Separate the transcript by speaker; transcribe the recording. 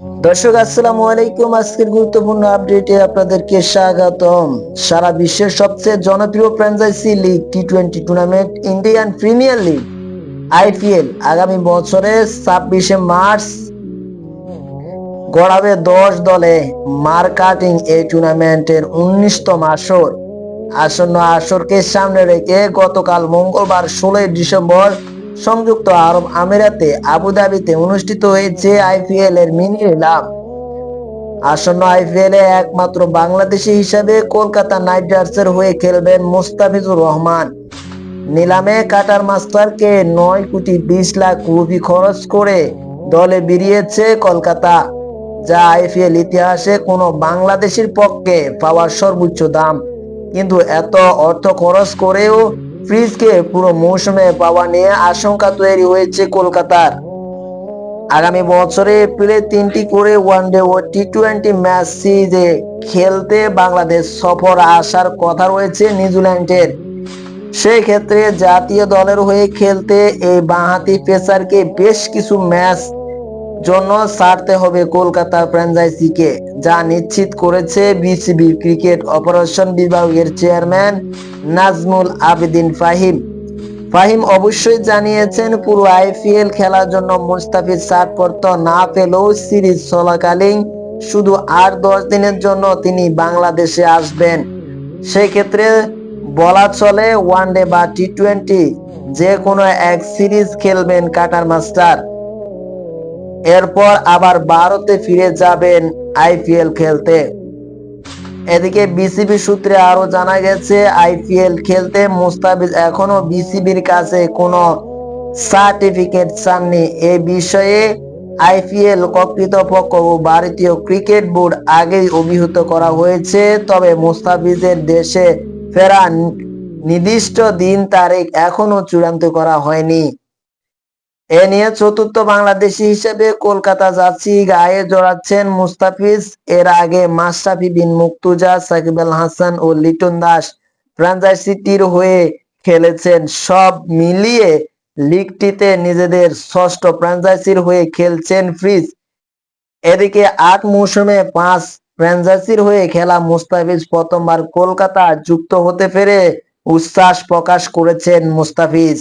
Speaker 1: দর্শক আসসালামু আলাইকুম। আজকের গুরুত্বপূর্ণ আপডেটে আপনাদেরকে স্বাগতম। সারা বিশ্বের সবচেয়ে জনপ্রিয় ফ্র্যাঞ্চাইজি লিগ টি-20 tournament Indian Premier League IPL আগামী বছরের 26শে মার্চ গড়াবে 10 দলে মার্কাটিং এই টুর্নামেন্টের 19তম আসর। আসন্ন আসরকে সামনে রেখে গতকাল মঙ্গলবার 16 ডিসেম্বর সংযুক্ত আরব আমিরাতে আবুধাবিতে অনুষ্ঠিত হয়েছে আইপিএল এর মিনি নিলাম। আসন্ন আইপিএল এ একমাত্র বাংলাদেশি হিসাবে কলকাতা নাইট রাইডার্সের হয়ে খেলবেন মোস্তাফিজুর রহমান। নিলামে কাটার মাস্টারকে 9,20,00,000 রুপি খরচ করে দলে বেরিয়েছে কলকাতা, যা আইপিএল ইতিহাসে কোনো বাংলাদেশির পক্ষে পাওয়ার সর্বোচ্চ দাম। কিন্তু এত অর্থ খরচ করেও ফ্রিজকে পুরো মৌসুমে পাওয়া নিয়ে আশঙ্কা তৈরি হয়েছে কলকাতার। আগামী বছরে এপ্রিলে 3টি করে ওয়ানডে ও টি-20 ম্যাচ সিরিজে খেলতে বাংলাদেশ সফর আসার কথা রয়েছে নিউজিল্যান্ডের। সেই ক্ষেত্রে জাতীয় দলের হয়ে খেলতে এই বাঁহাতি পেসারকে বেশ কিছু ম্যাচ জন্য ছাড়তে হবে কলকাতা ফ্র্যাঞ্চাইজিকে, যা নিশ্চিত করেছে বিসিবি ক্রিকেট অপারেশন বিভাগের চেয়ারম্যান নাজমুল আবেদিন ফাহিম। ফাহিম অবশ্যই জানিয়েছেন, পুরো আইপিএল খেলার জন্য মুস্তাফিজ ছাড়পত্র না পেলেও সিরিজ চলাকালীন শুধু 8-10 দিনের জন্য তিনি বাংলাদেশে আসবেন। সেই ক্ষেত্রে বলা চলে ওয়ানডে বা টি-20 যে কোনো এক সিরিজ খেলবেন কাটার মাস্টার। এরপর আবার ভারতে ফিরে যাবেন আইপিএল খেলতে। এদিকে বিসিবি সূত্রে আরো জানা গেছে, আইপিএল খেলতে মুস্তাফিজ এখনো বিসিবির কাছে কোনো সার্টিফিকেট চাননি। এ বিষয়ে আইপিএল কর্তৃপক্ষ ও ভারতীয় ক্রিকেট বোর্ড আগেই অভিহিত করা হয়েছে। তবে মুস্তাফিজের দেশে ফেরা নির্দিষ্ট দিন তারিখ এখনো চূড়ান্ত করা হয়নি। এ নিয়ে চতুর্থ বাংলাদেশি হিসেবে কলকাতা জার্সি গায়ে জড়াচ্ছেন মুস্তাফিজ। এর আগে মাশরাফি বিন মুর্তজা, সাকিব আল হাসান ও লিটন দাস ফ্র্যাঞ্চাইজিটির হয়ে খেলেছেন। সব মিলিয়ে লিগটিতে নিজেদের ষষ্ঠ ফ্র্যাঞ্চাইজির হয়ে খেলছেন ফ্রিজ। এদিকে 8 মৌসুমে 5 ফ্র্যাঞ্চাইজির হয়ে খেলা মুস্তাফিজ প্রথমবার কলকাতা যুক্ত হতে পেরে উচ্ছ্বাস প্রকাশ করেছেন মুস্তাফিজ।